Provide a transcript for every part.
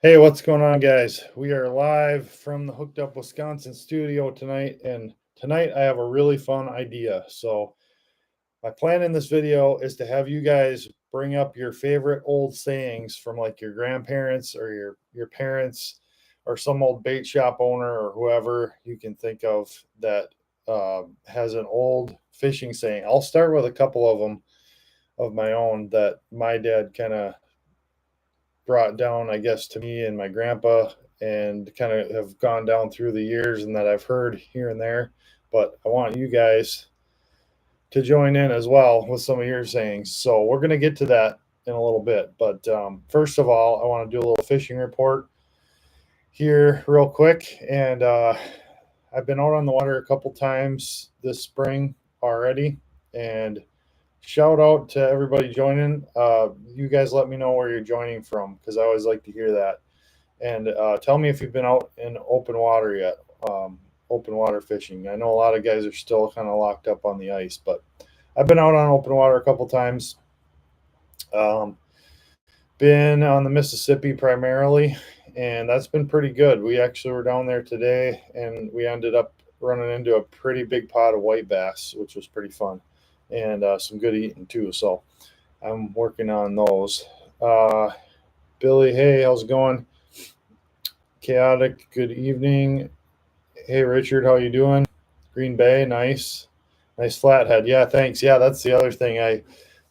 Hey, what's going on, guys? We are live from the Hooked Up Wisconsin studio tonight, and tonight I have a really fun idea. So, my plan in this video is to have you guys bring up your favorite old sayings from like your grandparents or your parents or some old bait shop owner or whoever you can think of that has an old fishing saying. I'll start with a couple of them of my own that my dad kind of brought down, I guess, to me and my grandpa, and kind of have gone down through the years and that I've heard here and there. But I want you guys to join in as well with some of your sayings. So we're going to get to that in a little bit. But first of all, I want to do a little fishing report here real quick. And I've been out on the water a couple times this spring already. And shout out to everybody joining. You guys let me know where you're joining from because I always like to hear that. And tell me if you've been out in open water yet, open water fishing. I know a lot of guys are still kind of locked up on the ice, but I've been out on open water a couple times. Um, been on the Mississippi primarily, and that's been pretty good. We actually were down there today, and we ended up running into a pretty big pot of white bass, which was pretty fun, and some good eating too. So I'm working on those. Uh, Billy, hey, how's it going? Chaotic, good evening. Hey, Richard, how you doing? Green Bay, nice flathead. Yeah, thanks. Yeah, that's the other thing. I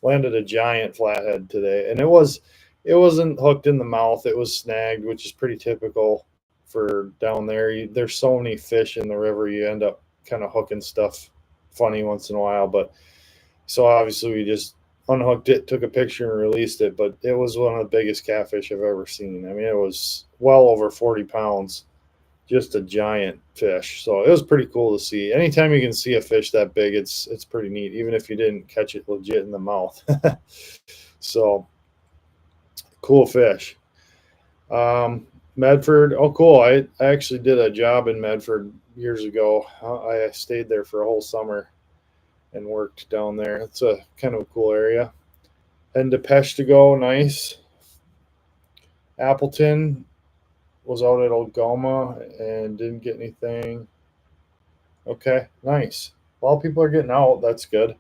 landed a giant flathead today, and it wasn't hooked in the mouth. It was snagged, which is pretty typical for down there. There's so many fish in the river, you end up kind of hooking stuff funny once in a while. But so obviously we just unhooked it, took a picture, and released it. But it was one of the biggest catfish I've ever seen. I mean, it was well over 40 pounds, just a giant fish. So it was pretty cool to see. Anytime you can see a fish that big, it's pretty neat, even if you didn't catch it legit in the mouth. So cool fish. Medford, oh cool. I actually did a job in Medford years ago. I stayed there for a whole summer and worked down there. It's a kind of a cool area. And to Peshtigo, nice. Appleton was out at Algoma and didn't get anything. Okay, nice. Well, people are getting out. That's good.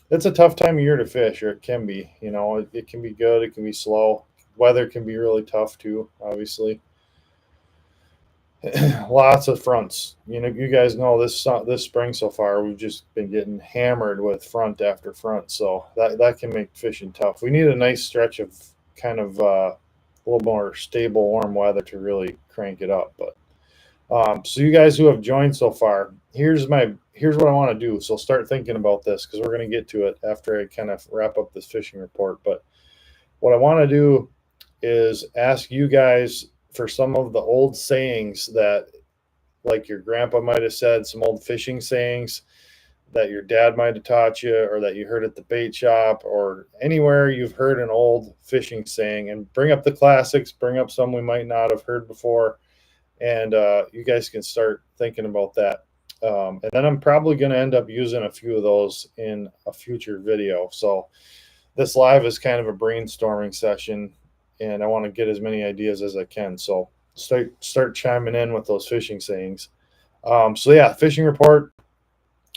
It's a tough time of year to fish, or it can be. You know, it can be good. It can be slow. Weather can be really tough too. Obviously, lots of fronts. You know, you guys know this spring so far, we've just been getting hammered with front after front. So that can make fishing tough. We need a nice stretch of kind of a little more stable, warm weather to really crank it up. But so you guys who have joined so far, here's what I want to do. So start thinking about this because we're going to get to it after I kind of wrap up this fishing report. But what I want to do is ask you guys for some of the old sayings that, like your grandpa might have said, some old fishing sayings that your dad might have taught you, or that you heard at the bait shop, or anywhere you've heard an old fishing saying, and bring up the classics, bring up some we might not have heard before, and you guys can start thinking about that. And then I'm probably going to end up using a few of those in a future video. So this live is kind of a brainstorming session, and I want to get as many ideas as I can. So start chiming in with those fishing sayings. So yeah, fishing report.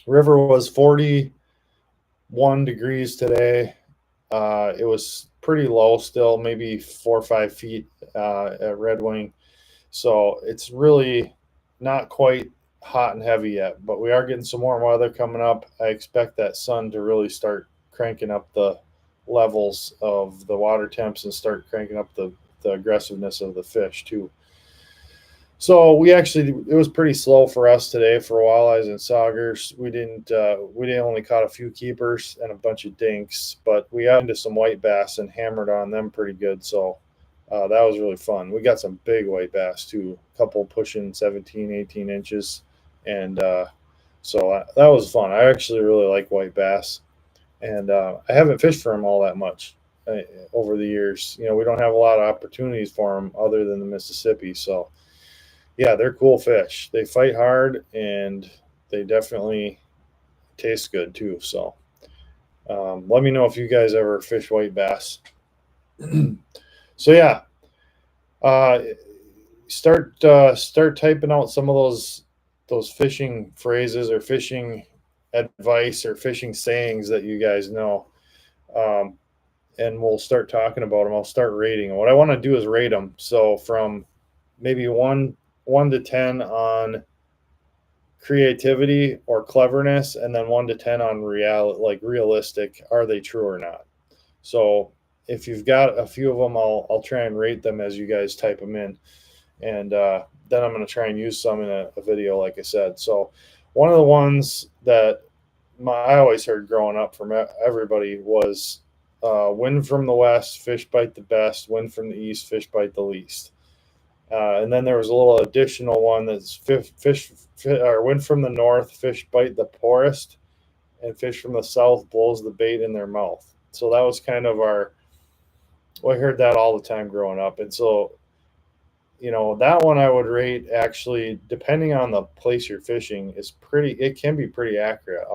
River was 41 degrees today. It was pretty low still, maybe 4 or 5 feet at Red Wing. So it's really not quite hot and heavy yet, but we are getting some warm weather coming up. I expect that sun to really start cranking up the levels of the water temps and start cranking up the aggressiveness of the fish too. So it was pretty slow for us today for walleyes and saugers. We didn't only caught a few keepers and a bunch of dinks, but we got into some white bass and hammered on them pretty good. So that was really fun. We got some big white bass too, a couple pushing 17, 18 inches. And so that was fun. I actually really like white bass. And I haven't fished for them all that much over the years. You know, we don't have a lot of opportunities for them other than the Mississippi. So yeah, they're cool fish. They fight hard and they definitely taste good too. So let me know if you guys ever fish white bass. So yeah, Uh, start typing out some of those fishing phrases or fishing advice or fishing sayings that you guys know. Um, and we'll start talking about them. I'll start rating. And what I want to do is rate them. So from maybe one to 10 on creativity or cleverness, and then 1 to 10 on realistic. Are they true or not? So if you've got a few of them, I'll try and rate them as you guys type them in, and then I'm going to try and use some in a video, like I said. So one of the ones that I always heard growing up from everybody was wind from the west, fish bite the best. Wind from the east, fish bite the least. And then there was a little additional one that's or wind from the north, fish bite the poorest, and fish from the south blows the bait in their mouth. So that was kind of well, I heard that all the time growing up. And so, that one I would rate, actually, depending on the place you're fishing, it can be pretty accurate.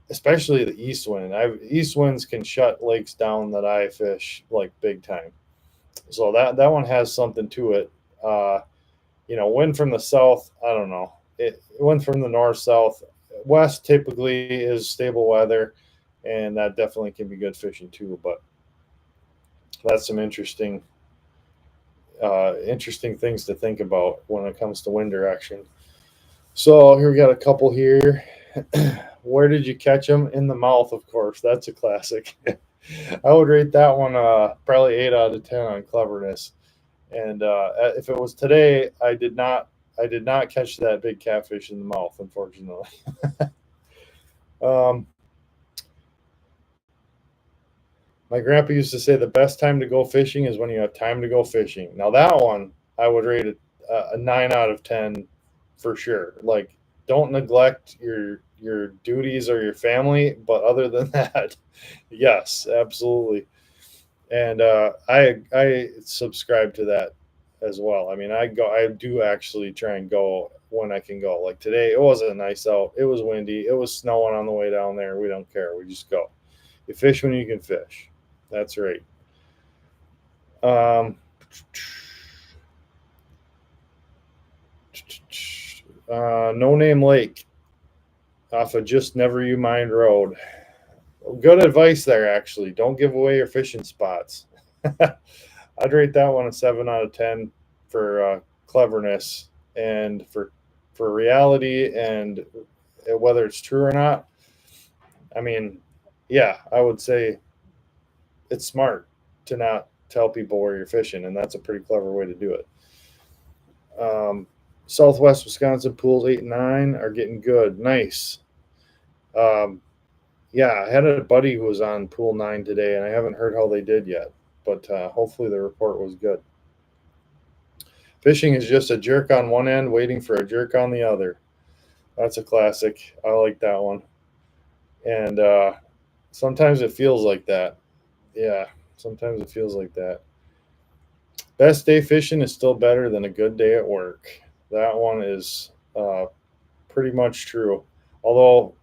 Especially the east wind. East winds can shut lakes down that I fish like big time. So that one has something to it. Uh, wind from the south, I don't know. Wind from the north, south, west typically is stable weather, and that definitely can be good fishing too. But that's some interesting things to think about when it comes to wind direction. So here we got a couple here. Where did you catch them? In the mouth, of course. That's a classic. I would rate that one probably 8 out of 10 on cleverness. And if it was today, I did not catch that big catfish in the mouth, unfortunately. um, my grandpa used to say the best time to go fishing is when you have time to go fishing. Now that one, I would rate it a 9 out of 10 for sure. Like, don't neglect your duties or your family, but other than that, yes, absolutely. And I subscribe to that as well. I mean, I do actually try and go when I can go. Like today, it wasn't nice out. It was windy. It was snowing on the way down there. We don't care. We just go. You fish when you can fish. That's right. Um, No Name Lake off of Just Never You Mind Road. Good advice there, actually. Don't give away your fishing spots. I'd rate that one a 7 out of 10 for cleverness and for reality and whether it's true or not. I mean, yeah, I would say it's smart to not tell people where you're fishing, and that's a pretty clever way to do it. Southwest Wisconsin pools 8 and 9 are getting good. Nice. Um, yeah, I had a buddy who was on pool 9 today, and I haven't heard how they did yet, but hopefully the report was good. Fishing is just a jerk on one end waiting for a jerk on the other. That's a classic. I like that one. And sometimes it feels like that. Yeah, sometimes it feels like that. Best day fishing is still better than a good day at work. That one is pretty much true. Although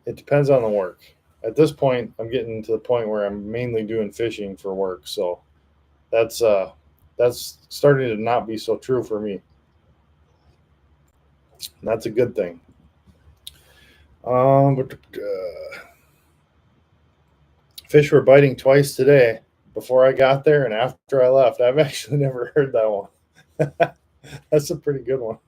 it depends on the work. At this point, I'm getting to the point where I'm mainly doing fishing for work. So that's starting to not be so true for me. That's a good thing. Fish were biting twice today, before I got there and after I left. I've actually never heard that one. That's a pretty good one.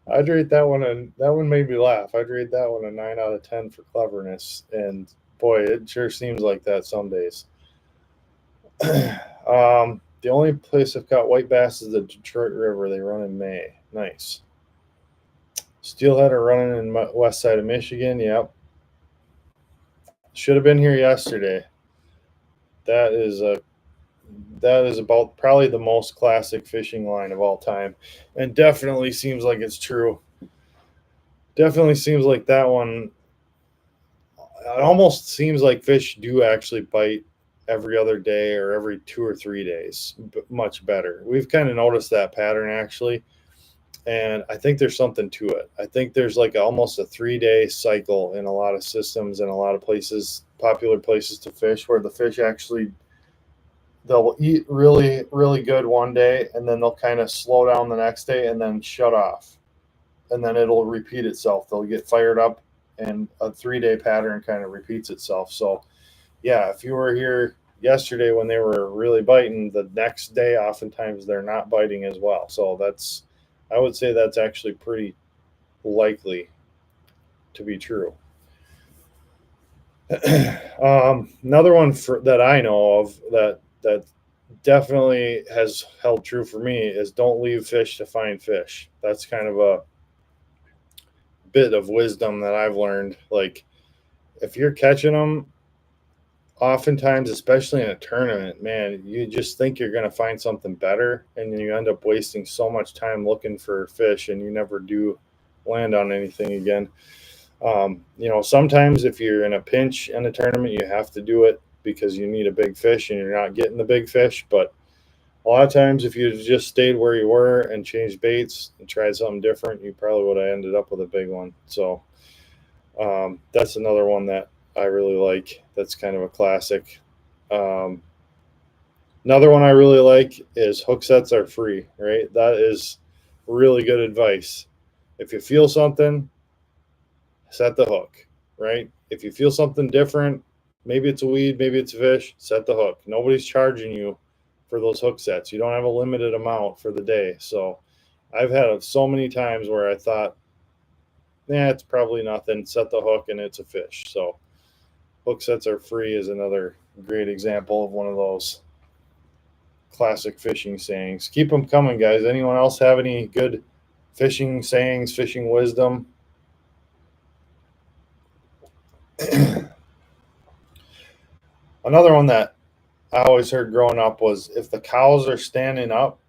I'd rate that one, and that one made me laugh. I'd rate that one a 9 out of 10 for cleverness. And boy, it sure seems like that some days. The only place I've caught white bass is the Detroit River. They run in May. Nice. Steelhead are running in west side of Michigan. Yep. Should have been here yesterday. That is about probably the most classic fishing line of all time, and definitely seems like it's true. Definitely seems like that one. It almost seems like fish do actually bite every other day or every 2 or 3 days. Much better. We've kind of noticed that pattern actually, and I think there's something to it. I think there's like almost a 3-day cycle in a lot of systems and a lot of places, popular places to fish, where the fish actually they'll eat really, really good one day, and then they'll kind of slow down the next day and then shut off. And then it'll repeat itself. They'll get fired up, and a 3 day pattern kind of repeats itself. So, yeah, if you were here yesterday when they were really biting, the next day, oftentimes they're not biting as well. So, I would say that's actually pretty likely to be true. Another one that I know of that definitely has held true for me is don't leave fish to find fish. That's kind of a bit of wisdom that I've learned. Like if you're catching them, oftentimes, especially in a tournament, man, you just think you're going to find something better, and then you end up wasting so much time looking for fish, and you never do land on anything again. Sometimes if you're in a pinch in a tournament, you have to do it because you need a big fish and you're not getting the big fish. But a lot of times, if you just stayed where you were and changed baits and tried something different, you probably would have ended up with a big one. So that's another one that I really like. That's kind of a classic. Um, Another one I really like is hook sets are free, right? That is really good advice. If you feel something, set the hook, right? If you feel something different, maybe it's a weed, maybe it's a fish, set the hook. Nobody's charging you for those hook sets. You don't have a limited amount for the day. So I've had so many times where I thought, it's probably nothing. Set the hook and it's a fish. So hook sets are free is another great example of one of those classic fishing sayings. Keep them coming, guys. Anyone else have any good fishing sayings, fishing wisdom? Another one that I always heard growing up was if the cows are standing up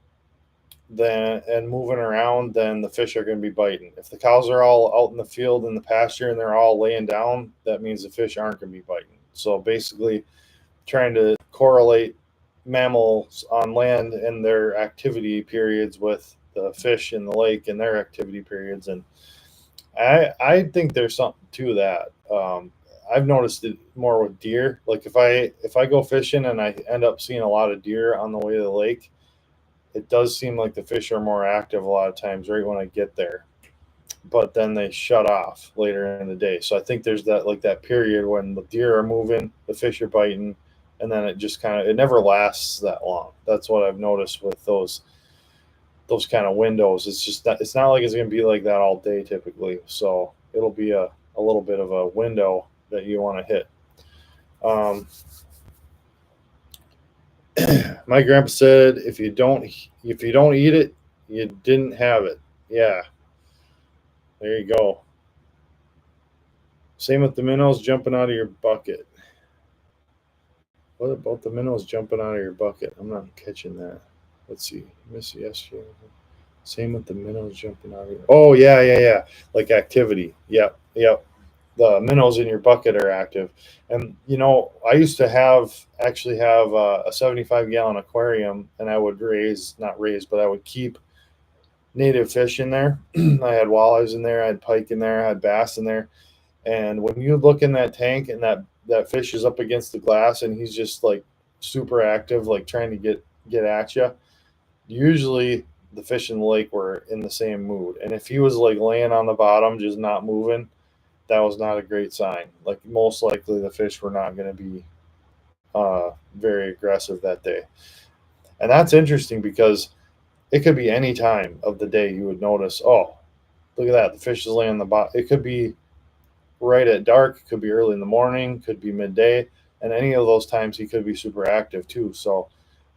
then and moving around, then the fish are going to be biting. If the cows are all out in the field in the pasture and they're all laying down, that means the fish aren't going to be biting. So basically, trying to correlate mammals on land and their activity periods with the fish in the lake and their activity periods, and I think there's something to that. I've noticed it more with deer. Like if I go fishing and I end up seeing a lot of deer on the way to the lake, it does seem like the fish are more active a lot of times right when I get there. But then they shut off later in the day. So I think there's that period when the deer are moving, the fish are biting, and then it just kind of it never lasts that long. That's what I've noticed with those kind of windows. It's not like it's going to be like that all day typically. So it'll be a little bit of a window that you want to hit. My grandpa said if you don't eat it, you didn't have it. Yeah, there you go. Same with the minnows jumping out of your bucket. What about the minnows jumping out of your bucket? I'm not catching that. Let's see. Miss yesterday. Same with the minnows jumping out of your. Oh yeah. Like activity. Yep. The minnows in your bucket are active, and I used to actually have a 75-gallon aquarium, and I would not raise, but I would keep native fish in there. I had walleyes in there, I had pike in there, I had bass in there, and when you look in that tank and that fish is up against the glass and he's just like super active, like trying to get at you, usually the fish in the lake were in the same mood. And if he was like laying on the bottom just not moving, that was not a great sign. Like most likely the fish were not going to be very aggressive that day. And that's interesting because it could be any time of the day you would notice, oh, look at that, the fish is laying on the bottom. It could be right at dark, could be early in the morning, could be midday, and any of those times he could be super active too. So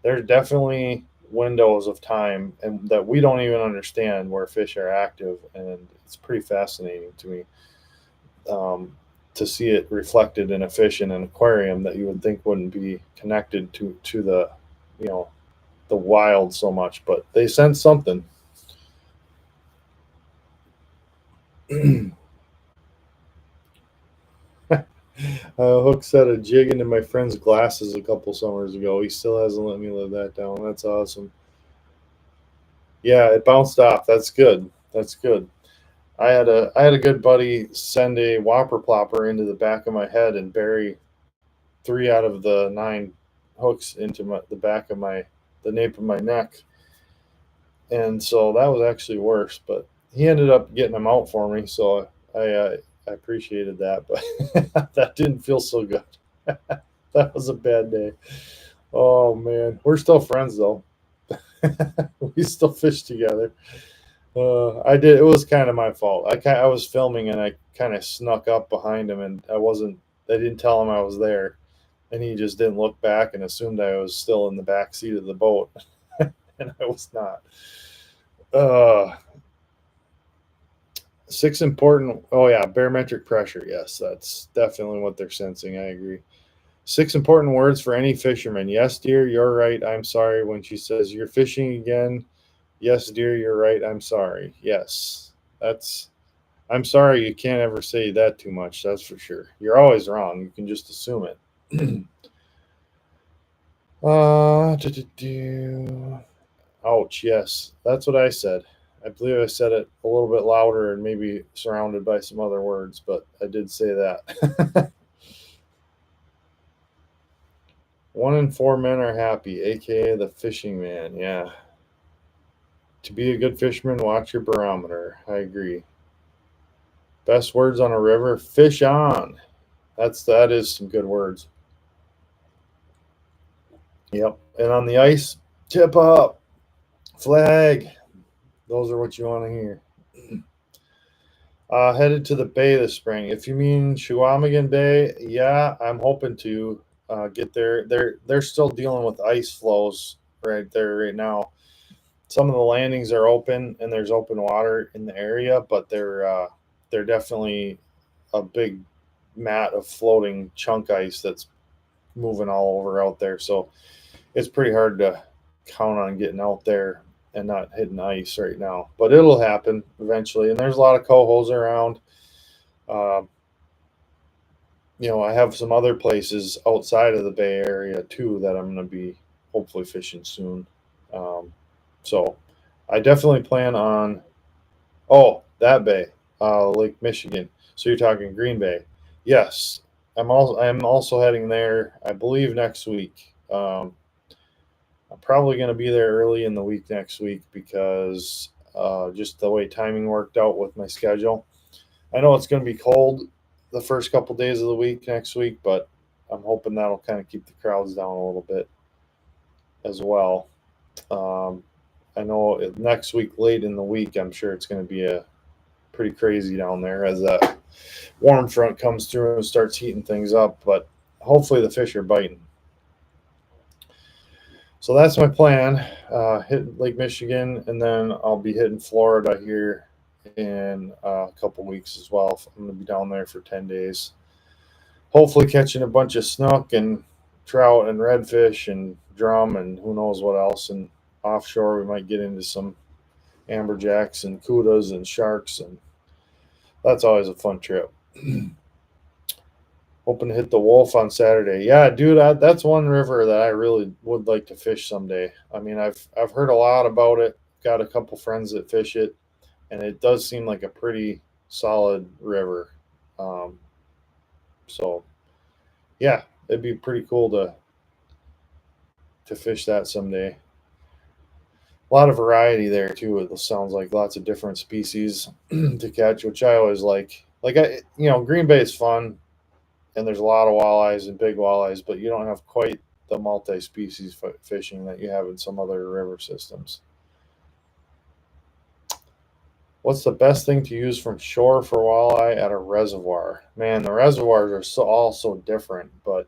there's definitely windows of time and that we don't even understand where fish are active, and it's pretty fascinating to me to see it reflected in a fish in an aquarium that you would think wouldn't be connected to the the wild so much, but they sense something. Hook set a jig into my friend's glasses a couple summers ago. He still hasn't let me live that down. That's awesome. Yeah, it bounced off. That's good. That's good. I had a good buddy send a whopper plopper into the back of my head and bury 3 out of the 9 hooks into the back of the nape of my neck, and so that was actually worse. But he ended up getting them out for me, so I appreciated that. But that didn't feel so good. That was a bad day. Oh man, we're still friends though. We still fish together. I did. It was kind of my fault. I was filming and I kind of snuck up behind him, and I wasn't. I didn't tell him I was there, and he just didn't look back and assumed I was still in the back seat of the boat, and I was not. Uh, Six important. Oh yeah, barometric pressure. Yes, that's definitely what they're sensing. I agree. Six important words for any fisherman. Yes, dear, you're right. I'm sorry. When she says you're fishing again. Yes, dear, you're right. I'm sorry. Yes, that's. I'm sorry. You can't ever say that too much. That's for sure. You're always wrong. You can just assume it. Ouch. Yes, that's what I said. I believe I said it a little bit louder and maybe surrounded by some other words, but I did say that. 1 in 4 men are happy, aka the fishing man. Yeah. To be a good fisherman, watch your barometer. I agree. Best words on a river: fish on. That is some good words. Yep. And on the ice, tip up, flag. Those are what you want to hear. Headed to the bay this spring. If you mean Chequamegon Bay, yeah, I'm hoping to get there. They're still dealing with ice flows right there right now. Some of the landings are open and there's open water in the area, but they're definitely a big mat of floating chunk ice that's moving all over out there. So it's pretty hard to count on getting out there and not hitting ice right now. But it'll happen eventually. And there's a lot of cohos around. Um, I have some other places outside of the Bay Area too that I'm going to be hopefully fishing soon. So I definitely plan on. Oh, that bay, Lake Michigan. So you're talking Green Bay. Yes, I'm also heading there. I believe next week. I'm probably going to be there early in the week next week because just the way timing worked out with my schedule. I know it's going to be cold the first couple days of the week next week, but I'm hoping that'll kind of keep the crowds down a little bit as well. Um, I know next week, late in the week, I'm sure it's going to be a pretty crazy down there as that warm front comes through and starts heating things up. But hopefully the fish are biting. So that's my plan. Hit Lake Michigan, and then I'll be hitting Florida here in a couple weeks as well. I'm going to be down there for 10 days. Hopefully catching a bunch of snook and trout and redfish and drum and who knows what else. And offshore, we might get into some amberjacks and cudas and sharks, and that's always a fun trip. Hoping to hit the Wolf on Saturday. Yeah, dude, that's one river that I really would like to fish someday. I mean, I've heard a lot about it. Got a couple friends that fish it, and it does seem like a pretty solid river. Um, so yeah, it'd be pretty cool to fish that someday. A lot of variety there too. It sounds like lots of different species to catch, which I always like. Green Bay is fun, and there's a lot of walleyes and big walleyes, but you don't have quite the multi-species fishing that you have in some other river systems. What's the best thing to use from shore for walleye at a reservoir? Man, the reservoirs are all so different, but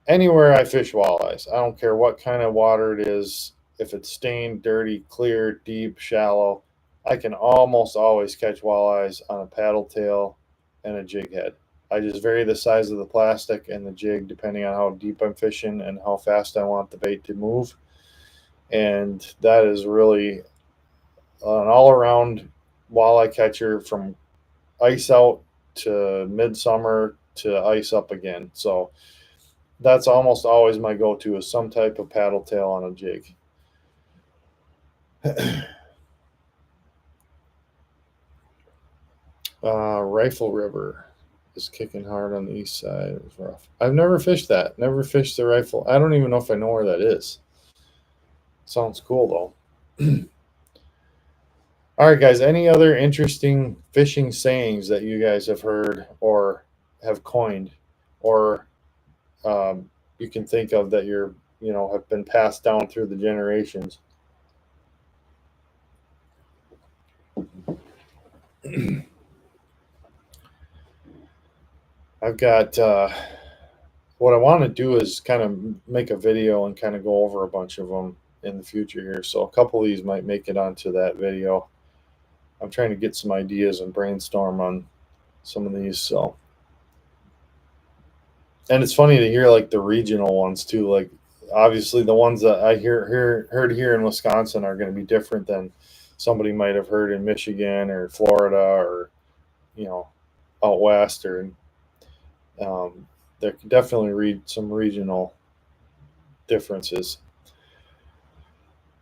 anywhere I fish walleyes, I don't care what kind of water it is, if it's stained, dirty, clear, deep, shallow, I can almost always catch walleyes on a paddle tail and a jig head. I just vary the size of the plastic and the jig depending on how deep I'm fishing and how fast I want the bait to move. And that is really an all around walleye catcher from ice out to midsummer to ice up again. So that's almost always my go to is some type of paddle tail on a jig. Rifle River. is kicking hard on the east side. It was rough. I've never fished that. Never fished the rifle. I don't even know if I know where that is. Sounds cool though. All right, guys. Any other interesting fishing sayings that you guys have heard or have coined, or you can think of that have been passed down through the generations? I've got what I want to do is kind of make a video and kind of go over a bunch of them in the future here. So a couple of these might make it onto that video. I'm trying to get some ideas and brainstorm on some of these. So, and it's funny to hear like the regional ones too. Like obviously the ones that I heard here in Wisconsin are going to be different than somebody might have heard in Michigan or Florida or you know out west or there can definitely read some regional differences.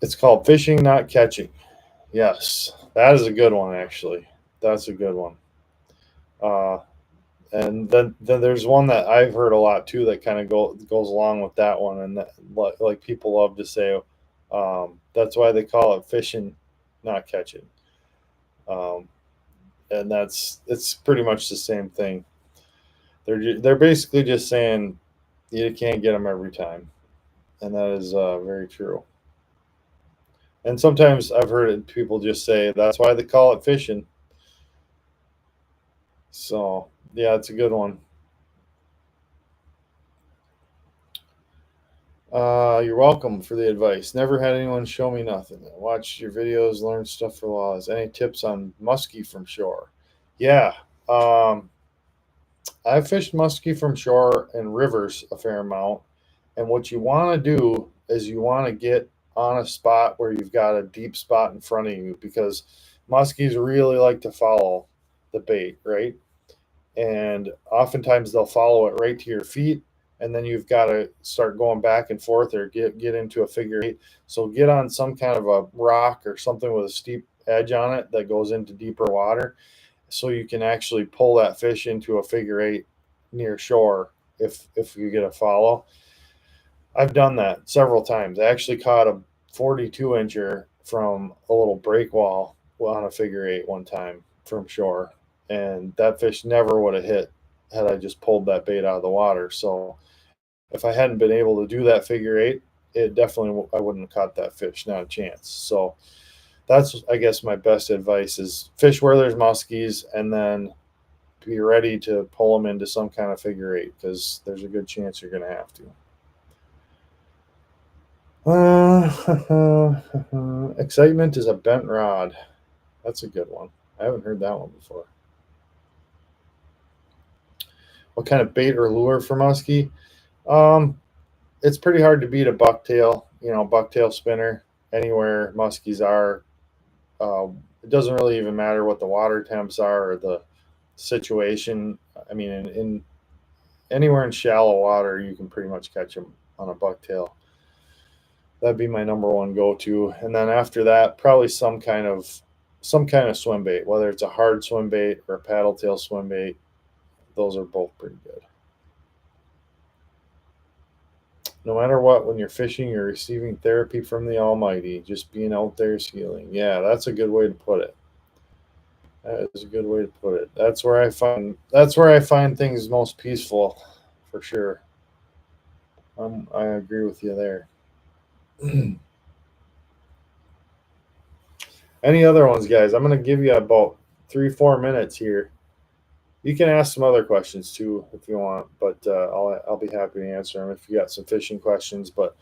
It's called fishing, not catching. Yes, that is a good one. Actually, that's a good one. Uh, and then there's one that I've heard a lot too that kind of goes along with that one, and that, like people love to say, that's why they call it fishing, not catching. Um, and it's pretty much the same thing. They're basically just saying you can't get them every time, and that is very true. And sometimes I've heard people just say that's why they call it fishing. So yeah, it's a good one. You're welcome for the advice. Never had anyone show me nothing. I watched your videos, learned stuff for laws. Any tips on muskie from shore? Yeah, um, I've fished muskie from shore and rivers a fair amount. And what you want to do is you want to get on a spot where you've got a deep spot in front of you because muskies really like to follow the bait, right? And oftentimes they'll follow it right to your feet, and then you've got to start going back and forth or get into a figure eight. So get on some kind of a rock or something with a steep edge on it that goes into deeper water, so you can actually pull that fish into a figure eight near shore if you get a follow. I've done that several times. I actually caught a 42 incher from a little break wall on a figure eight one time from shore, and that fish never would have hit had I just pulled that bait out of the water. So if I hadn't been able to do that figure eight, it definitely I wouldn't have caught that fish, not a chance. So that's I guess my best advice is fish where there's muskies and then be ready to pull them into some kind of figure eight because there's a good chance you're going to have to. Excitement is a bent rod. That's a good one. I haven't heard that one before. What kind of bait or lure for muskie? Um, it's pretty hard to beat a bucktail. Bucktail spinner anywhere muskies are. It doesn't really even matter what the water temps are or the situation. I mean, in anywhere in shallow water, you can pretty much catch them on a bucktail. That'd be my number one go-to. And then after that, probably some kind of swim bait, whether it's a hard swim bait or a paddle tail swim bait. Those are both pretty good. No matter what, when you're fishing, you're receiving therapy from the Almighty. Just being out there is healing. Yeah, that's a good way to put it. That is a good way to put it. That's where I find things most peaceful, for sure. I agree with you there. Any other ones, guys? I'm going to give you about 3-4 minutes here. You can ask some other questions too if you want, but I'll be happy to answer them if you got some fishing questions. But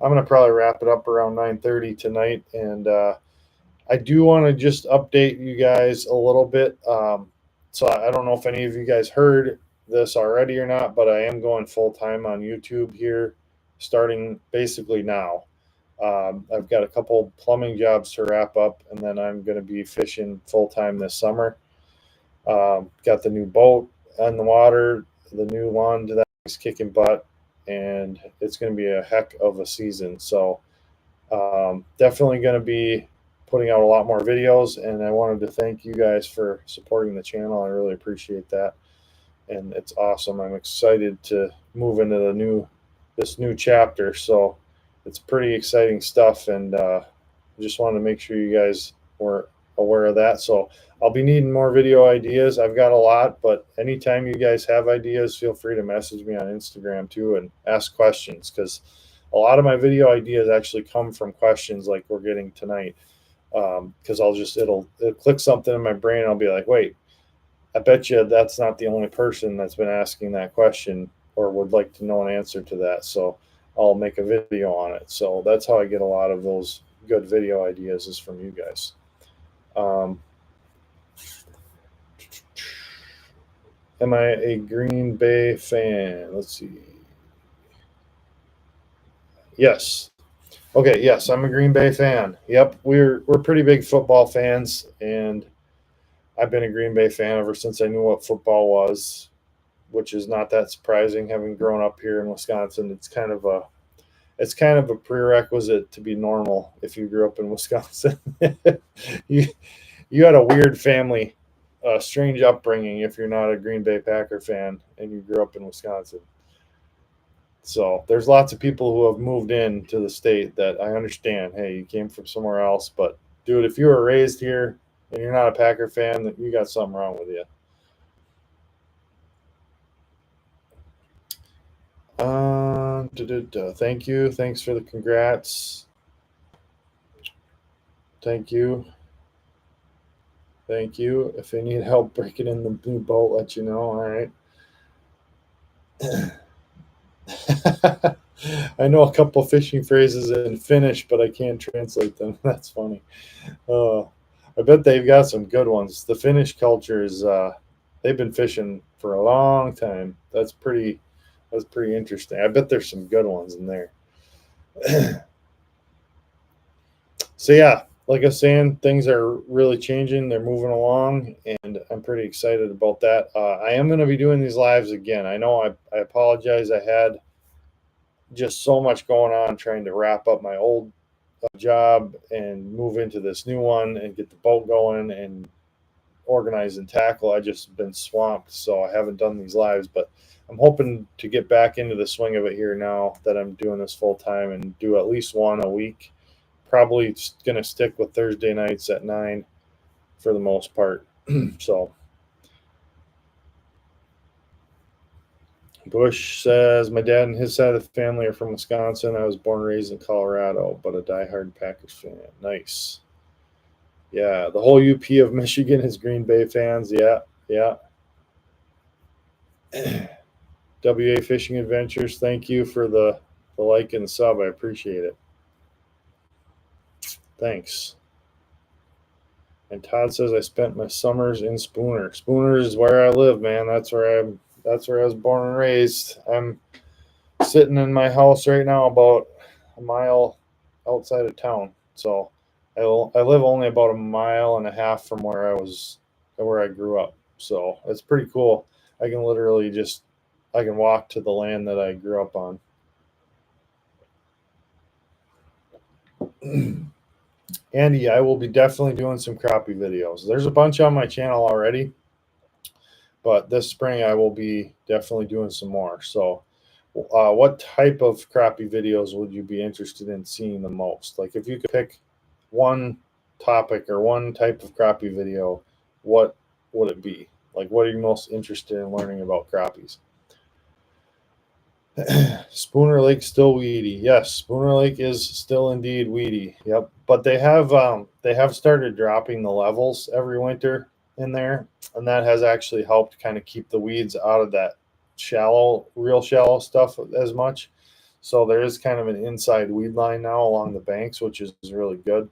I'm going to probably wrap it up around 9:30 tonight, and I do want to just update you guys a little bit. So I don't know if any of you guys heard this already or not, but I am going full time on YouTube here, starting basically now. I've got a couple plumbing jobs to wrap up, and then I'm going to be fishing full time this summer. Got the new boat on the water, the new lawn that is kicking butt, and it's going to be a heck of a season. So definitely going to be putting out a lot more videos, and I wanted to thank you guys for supporting the channel. I really appreciate that. and it's awesome. I'm excited to move into this new chapter. So it's pretty exciting stuff, and just wanted to make sure you guys were aware of that. So I'll be needing more video ideas. I've got a lot, but anytime you guys have ideas, feel free to message me on Instagram too and ask questions, because a lot of my video ideas actually come from questions like we're getting tonight. Because it'll click something in my brain, and I'll be like, wait, I bet you that's not the only person that's been asking that question or would like to know an answer to that. So I'll make a video on it. So that's how I get a lot of those good video ideas, is from you guys. Um, am I a Green Bay fan? Let's see. Yes. Okay. Yes, I'm a Green Bay fan. Yep, we're pretty big football fans, and I've been a Green Bay fan ever since I knew what football was, which is not that surprising, having grown up here in Wisconsin. It's kind of a prerequisite to be normal if you grew up in Wisconsin. you you had a weird family, strange upbringing if you're not a Green Bay Packer fan and you grew up in Wisconsin. So there's lots of people who have moved into the state that I understand. Hey, you came from somewhere else, but dude, if you were raised here and you're not a Packer fan, then you got something wrong with you. Thank you. Thanks for the congrats. Thank you. Thank you. If you need help breaking in the new boat, let you know. All right. I know a couple fishing phrases in Finnish, but I can't translate them. That's funny. Uh, I bet they've got some good ones. The Finnish culture is they've been fishing for a long time. That's pretty interesting. I bet there's some good ones in there. So yeah, like I was saying, things are really changing. They're moving along, and I'm pretty excited about that. I am going to be doing these lives again. I know I apologize. I had just so much going on trying to wrap up my old job and move into this new one and get the boat going and organize and tackle. I just been swamped, so I haven't done these lives, but I'm hoping to get back into the swing of it here now that I'm doing this full time and do at least one a week. Probably going to stick with Thursday nights at 9 for the most part. So Bush says, my dad and his side of the family are from Wisconsin. I was born and raised in Colorado, but a diehard Packers fan. Nice. Yeah, the whole UP of Michigan is Green Bay fans. Yeah, yeah. WA Fishing Adventures, thank you for the like and the sub. I appreciate it. Thanks. And Todd says I spent my summers in Spooner. Spooner is where I live, man. That's where I was born and raised. I'm sitting in my house right now about a mile outside of town. So I live only about a mile and a half from where I grew up. So it's pretty cool. I can literally I can walk to the land that I grew up on. Andy, I will be definitely doing some crappie videos. There's a bunch on my channel already, but this spring I will be definitely doing some more. So, what type of crappie videos would you be interested in seeing the most? Like, if you could pick one topic or one type of crappie video, what would it be? Like, what are you most interested in learning about crappies? Spooner Lake still weedy. Yes, Spooner Lake is still indeed weedy. Yep, but they have started dropping the levels every winter in there, and that has actually helped kind of keep the weeds out of that real shallow stuff as much. So there is kind of an inside weed line now along the banks, which is really good.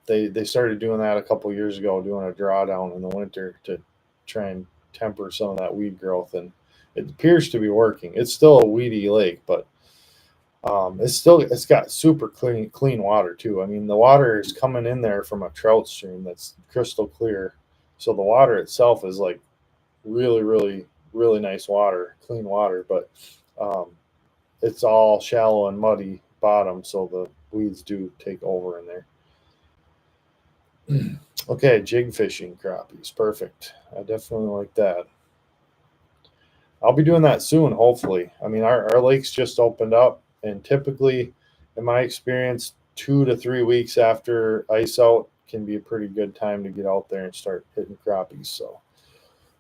They started doing that a couple years ago, doing a drawdown in the winter to try and temper some of that weed growth, and it appears to be working. It's still a weedy lake, but it's got super clean water too. I mean, the water is coming in there from a trout stream that's crystal clear, so the water itself is like really nice water, clean water, but it's all shallow and muddy bottom, so the weeds do take over in there. Okay, jig fishing crappies. Perfect. I definitely like that. I'll be doing that soon, hopefully. I mean, our lakes just opened up, and typically, in my experience, 2 to 3 weeks after ice out can be a pretty good time to get out there and start hitting crappies. So,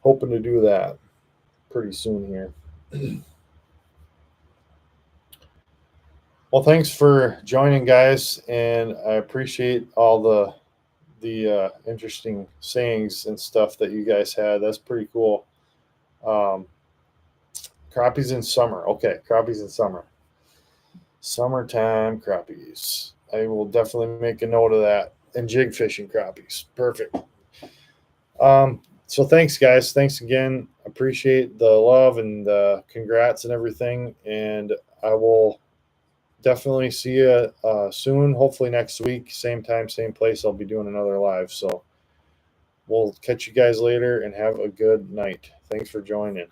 hoping to do that pretty soon here. Well, thanks for joining, guys, and I appreciate all the interesting sayings and stuff that you guys had. That's pretty cool. Um, Crappies in summer. Okay, crappies in summer. Summertime crappies. I will definitely make a note of that. And jig fishing crappies. Perfect. So thanks, guys. Thanks again. Appreciate the love and the congrats and everything. And I will definitely see you soon. Hopefully next week, same time, same place. I'll be doing another live. So we'll catch you guys later and have a good night. Thanks for joining.